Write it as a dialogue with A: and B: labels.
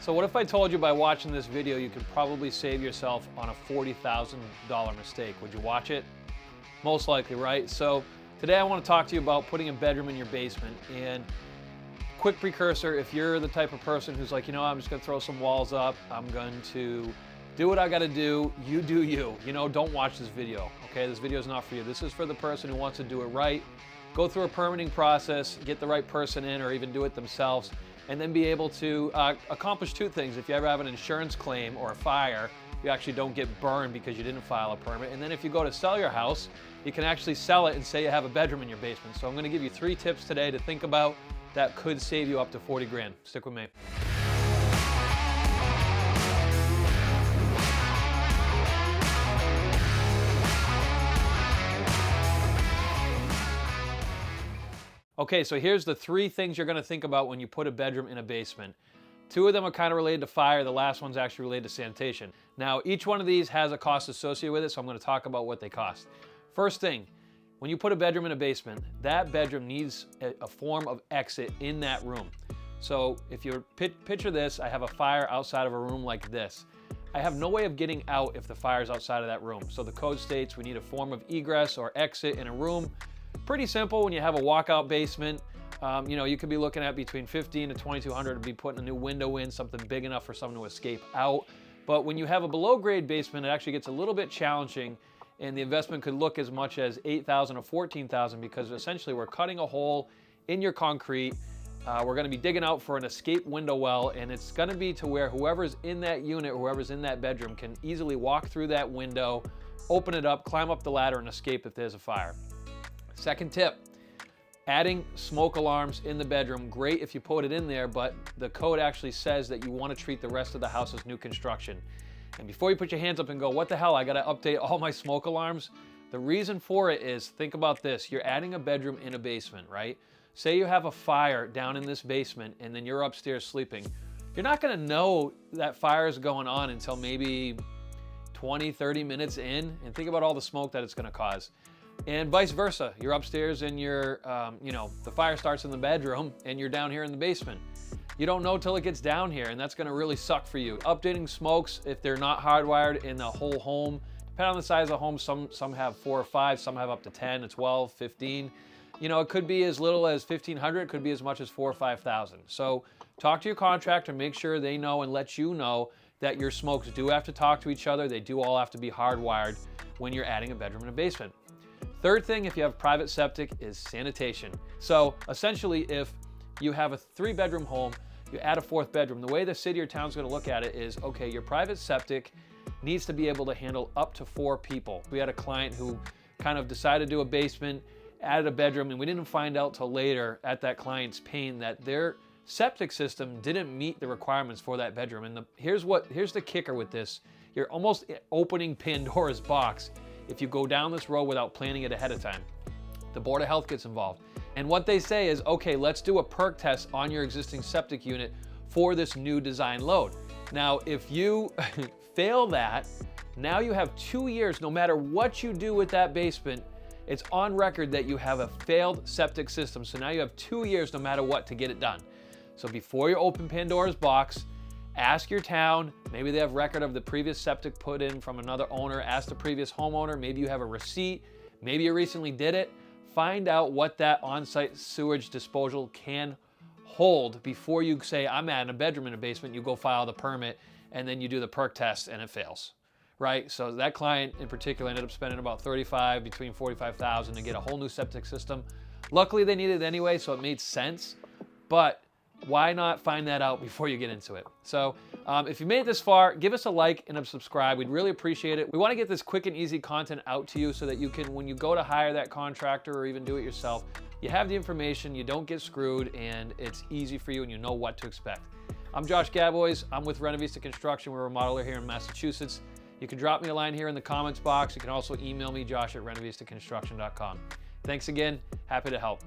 A: So what if I told you by watching this video you could probably save yourself on a $40,000 mistake? Would you watch it? Most likely, right? So today I want to talk to you about putting a bedroom in your basement. And quick precursor, if you're the type of person who's like, I'm just going to throw some walls up, I'm going to do what I got to do, you do you. Don't watch this video, okay? This video is not for you. This is for the person who wants to do it right, go through a permitting process, get the right person in, or even do it themselves, and then be able to accomplish two things. If you ever have an insurance claim or a fire, you actually don't get burned because you didn't file a permit. And then if you go to sell your house, you can actually sell it and say you have a bedroom in your basement. So I'm going to give you 3 tips today to think about that could save you up to 40 grand. Stick with me. Okay, so here's the 3 things you're going to think about when you put a bedroom in a basement. 2 of them are kind of related to fire. The last one's actually related to sanitation. Now, each one of these has a cost associated with it, so I'm going to talk about what they cost. First thing, when you put a bedroom in a basement, that bedroom needs a form of exit in that room. So if you picture this, I have a fire outside of a room like this. I have no way of getting out if the fire is outside of that room. So the code states we need a form of egress or exit in a room. Pretty simple when you have a walkout basement. You could be looking at between $1,500 to $2,200 to be putting a new window in, something big enough for someone to escape out. But when you have a below grade basement, it actually gets a little bit challenging, and the investment could look as much as $8,000 or $14,000 because essentially we're cutting a hole in your concrete. We're going to be digging out for an escape window well, and it's going to be to where whoever's in that unit, whoever's in that bedroom can easily walk through that window, open it up, climb up the ladder, and escape if there's a fire. Second tip, adding smoke alarms in the bedroom. Great if you put it in there, but the code actually says that you want to treat the rest of the house as new construction. And before you put your hands up and go, what the hell, I got to update all my smoke alarms. The reason for it is, think about this. You're adding a bedroom in a basement, right? Say you have a fire down in this basement and then you're upstairs sleeping. You're not going to know that fire is going on until maybe 20, 30 minutes in. And think about all the smoke that it's going to cause. And vice versa. You're upstairs and the fire starts in the bedroom and you're down here in the basement. You don't know till it gets down here, and that's going to really suck for you. Updating smokes, if they're not hardwired in the whole home, depending on the size of the home, some have 4 or 5, some have up to 10, 12, 15. It could be as little as $1,500, it could be as much as $4,000 or $5,000. So talk to your contractor, make sure they know and let you know that your smokes do have to talk to each other. They do all have to be hardwired when you're adding a bedroom in a basement. Third thing, if you have private septic, is sanitation. So essentially, if you have a 3-bedroom home, you add a 4th bedroom, the way the city or town's going to look at it is, okay, your private septic needs to be able to handle up to 4 people. We had a client who kind of decided to do a basement, added a bedroom, and we didn't find out till later at that client's pain that their septic system didn't meet the requirements for that bedroom. And here's the kicker with this. You're almost opening Pandora's box if you go down this road without planning it ahead of time. The Board of Health gets involved. And what they say is, okay, let's do a perk test on your existing septic unit for this new design load. Now, if you fail that, now you have 2 years, no matter what you do with that basement, it's on record that you have a failed septic system. So now you have 2 years, no matter what, to get it done. So before you open Pandora's box, ask your town, maybe they have record of the previous septic put in from another owner, ask the previous homeowner, maybe you have a receipt, maybe you recently did it. Find out what that on-site sewage disposal can hold before you say, I'm adding a bedroom in a basement, you go file the permit, and then you do the perk test and it fails, right? So that client in particular ended up spending about $35,000, between $45,000 to get a whole new septic system. Luckily they needed it anyway, so it made sense, but why not find that out before you get into it? So if you made it this far, give us a like and a subscribe. We'd really appreciate it. We want to get this quick and easy content out to you so that you can, when you go to hire that contractor or even do it yourself, you have the information, you don't get screwed, and it's easy for you and you know what to expect. I'm Josh Gabois. I'm with Renovista Construction. We're a remodeler here in Massachusetts. You can drop me a line here in the comments box. You can also email me, josh@renovistaconstruction.com. Thanks again. Happy to help.